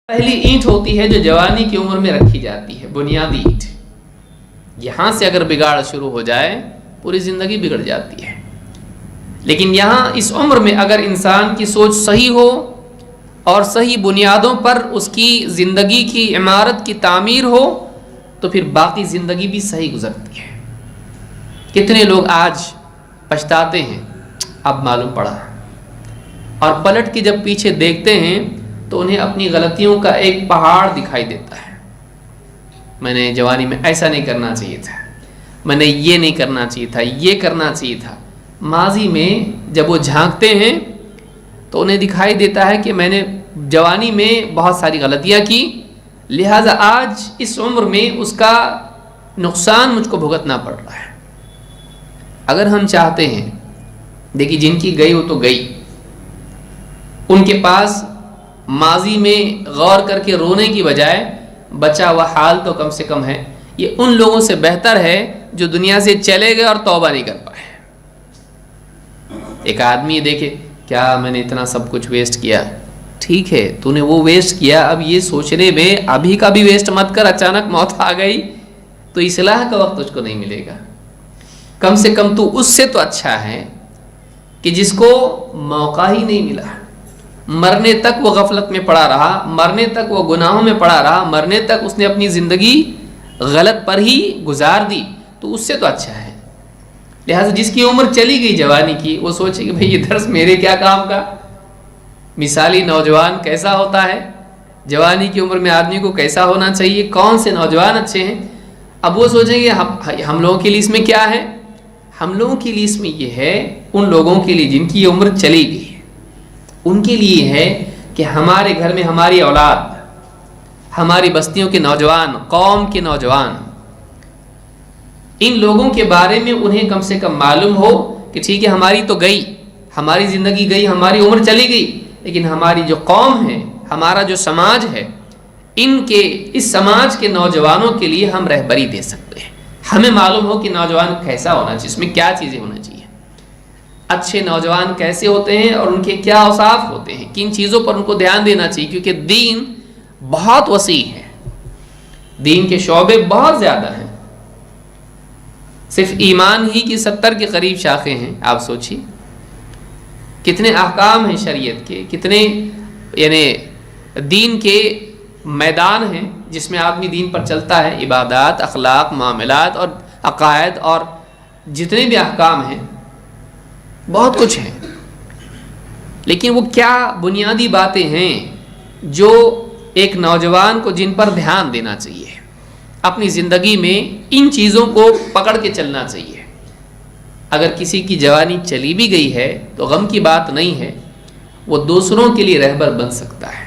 پہلی اینٹ ہوتی ہے جو جوانی کی عمر میں رکھی جاتی ہے، بنیادی اینٹ۔ یہاں سے اگر بگاڑ شروع ہو جائے پوری زندگی بگڑ جاتی ہے۔ لیکن یہاں اس عمر میں اگر انسان کی سوچ صحیح ہو اور صحیح بنیادوں پر اس کی زندگی کی عمارت کی تعمیر ہو تو پھر باقی زندگی بھی صحیح گزرتی ہے۔ کتنے لوگ آج پچھتاتے ہیں، اب معلوم پڑا، اور پلٹ کے جب پیچھے دیکھتے ہیں تو انہیں اپنی غلطیوں کا ایک پہاڑ دکھائی دیتا ہے۔ میں نے جوانی میں ایسا نہیں کرنا چاہیے تھا، میں نے یہ نہیں کرنا چاہیے تھا، یہ کرنا چاہیے تھا۔ ماضی میں جب وہ جھانکتے ہیں تو انہیں دکھائی دیتا ہے کہ میں نے جوانی میں بہت ساری غلطیاں کی، لہٰذا آج اس عمر میں اس کا نقصان مجھ کو بھگتنا پڑ رہا ہے۔ اگر ہم چاہتے ہیں، دیکھیے جن کی گئی وہ تو گئی، ان کے پاس ماضی میں غور کر کے رونے کی بجائے بچا ہوا حال تو کم سے کم ہے، یہ ان لوگوں سے بہتر ہے جو دنیا سے چلے گئے اور توبہ نہیں کر پائے۔ ایک آدمی دیکھے، کیا میں نے اتنا سب کچھ ویسٹ کیا، ٹھیک ہے تو نے وہ ویسٹ کیا، اب یہ سوچنے میں ابھی کا بھی ویسٹ مت کر، اچانک موت آ گئی تو اصلاح کا وقت تجھ کو نہیں ملے گا۔ کم سے کم تو اس سے تو اچھا ہے کہ جس کو موقع ہی نہیں ملا، مرنے تک وہ غفلت میں پڑا رہا، مرنے تک وہ گناہوں میں پڑا رہا، مرنے تک اس نے اپنی زندگی غلط پر ہی گزار دی، تو اس سے تو اچھا ہے۔ لہٰذا جس کی عمر چلی گئی جوانی کی، وہ سوچے کہ بھئی یہ درس میرے کیا کام کا، مثالی نوجوان کیسا ہوتا ہے، جوانی کی عمر میں آدمی کو کیسا ہونا چاہیے، کون سے نوجوان اچھے ہیں۔ اب وہ سوچیں گے ہم لوگوں کے لیے اس میں کیا ہے، ہم لوگوں کے لیے اس میں یہ ہے، ان لوگوں کے لیے جن کی عمر چلی گئی ہے ان کے لیے ہے کہ ہمارے گھر میں ہماری اولاد، ہماری بستیوں کے نوجوان، قوم کے نوجوان، ان لوگوں کے بارے میں انہیں کم سے کم معلوم ہو کہ ٹھیک ہے ہماری تو گئی، ہماری زندگی گئی، ہماری عمر چلی گئی، لیکن ہماری جو قوم ہے، ہمارا جو سماج ہے، اس سماج کے نوجوانوں کے لیے ہم رہبری دے سکتے ہیں۔ ہمیں معلوم ہو کہ نوجوان کیسا ہونا چاہیے، اس میں کیا چیزیں ہونا چاہیے، اچھے نوجوان کیسے ہوتے ہیں اور ان کے کیا اوصاف ہوتے ہیں، کن چیزوں پر ان کو دھیان دینا چاہیے، کیونکہ دین بہت وسیع ہے، دین کے شعبے بہت زیادہ ہیں۔ صرف ایمان ہی کی 70 کے قریب شاخیں ہیں، آپ سوچیے کتنے احکام ہیں شریعت کے، کتنے یعنی دین کے میدان ہیں جس میں آدمی دین پر چلتا ہے، عبادات، اخلاق، معاملات اور عقائد اور جتنے بھی احکام ہیں، بہت کچھ ہے۔ لیکن وہ کیا بنیادی باتیں ہیں جو ایک نوجوان کو جن پر دھیان دینا چاہیے، اپنی زندگی میں ان چیزوں کو پکڑ کے چلنا چاہیے۔ اگر کسی کی جوانی چلی بھی گئی ہے تو غم کی بات نہیں ہے، وہ دوسروں کے لیے رہبر بن سکتا ہے۔